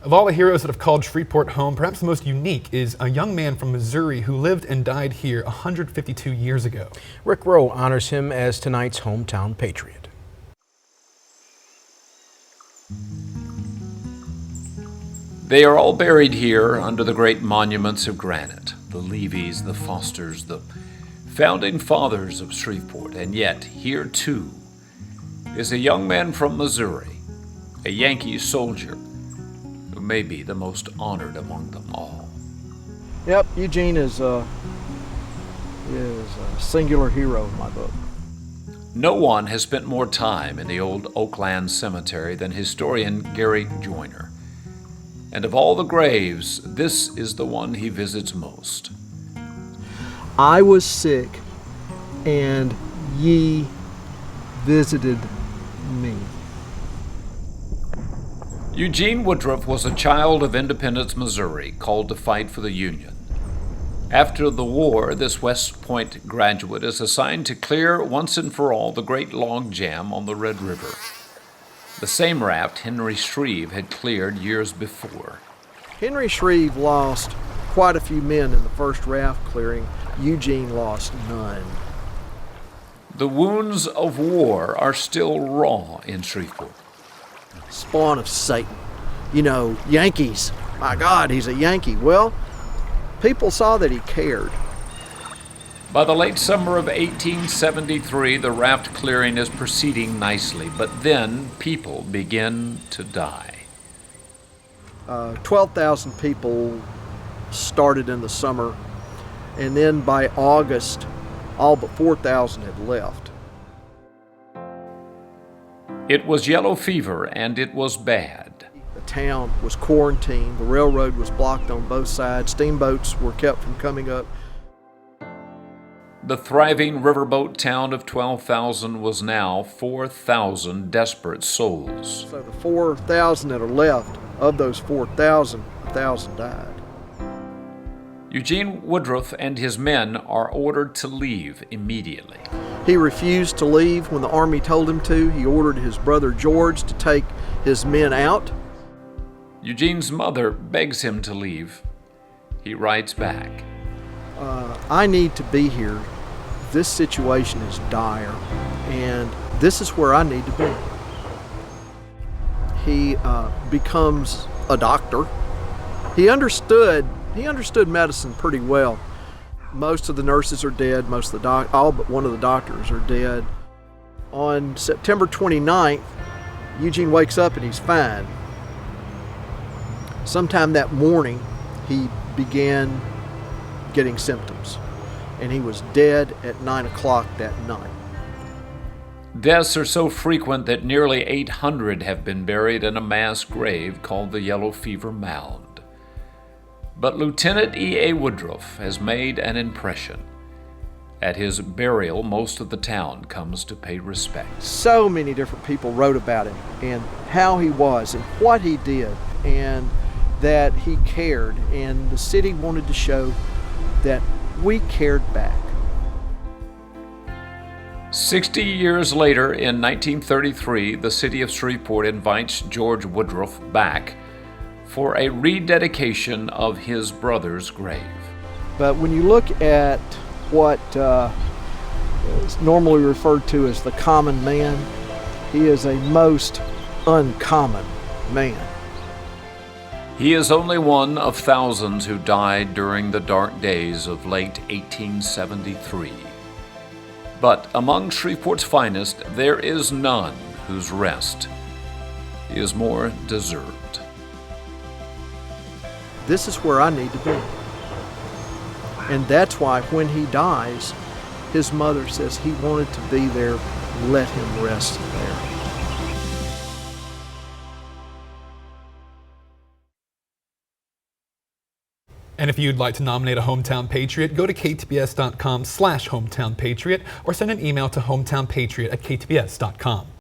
Of all the heroes that have called Shreveport home, perhaps the most unique is a young man from Missouri who lived and died here 152 years ago. Rick Rowe honors him as tonight's hometown patriot. They are all buried here under the great monuments of granite, the Levees, the Fosters, the founding fathers of Shreveport. And yet, here too is a young man from Missouri, a Yankee soldier, who may be the most honored among them all. Yep, Eugene is a singular hero in my book. No one has spent more time in the old Oakland Cemetery than historian Gary Joyner. And of all the graves, this is the one he visits most. I was sick, and ye visited me. Eugene Woodruff was a child of Independence, Missouri, called to fight for the Union. After the war, this West Point graduate is assigned to clear once and for all the great log jam on the Red River. The same raft Henry Shreve had cleared years before. Henry Shreve lost quite a few men in the first raft clearing. Eugene lost none. The wounds of war are still raw in Shreveport. Spawn of Satan. You know, Yankees. My God, he's a Yankee. Well, people saw that he cared. By the late summer of 1873, the raft clearing is proceeding nicely, but then people begin to die. 12,000 people started in the summer, and then by August, all but 4,000 had left. It was yellow fever, and it was bad. The town was quarantined. The railroad was blocked on both sides. Steamboats were kept from coming up. The thriving riverboat town of 12,000 was now 4,000 desperate souls. So the 4,000 that are left, of those 4,000, 1,000 died. Eugene Woodruff and his men are ordered to leave immediately. He refused to leave when the army told him to. He ordered his brother George to take his men out. Eugene's mother begs him to leave. He writes back, I need to be here. This situation is dire, and this is where I need to be. He becomes a doctor. He understood medicine pretty well. Most of the nurses are dead. All but one of the doctors are dead. On September 29th, Eugene wakes up and he's fine. Sometime that morning, he began getting symptoms, and he was dead at 9 o'clock that night. Deaths are so frequent that nearly 800 have been buried in a mass grave called the Yellow Fever Mound. But Lieutenant E.A. Woodruff has made an impression. At his burial, most of the town comes to pay respect. So many different people wrote about him and how he was and what he did, and that he cared, and the city wanted to show that we cared back. 60 years later, in 1933, the city of Shreveport invites George Woodruff back for a rededication of his brother's grave. But when you look at what is normally referred to as the common man, he is a most uncommon man. He is only one of thousands who died during the dark days of late 1873. But among Shreveport's finest, there is none whose rest is more deserved. This is where I need to be. And that's why when he dies, his mother says he wanted to be there. Let him rest there. And if you'd like to nominate a Hometown Patriot, go to ktbs.com/hometownpatriot or send an email to hometownpatriot@ktbs.com.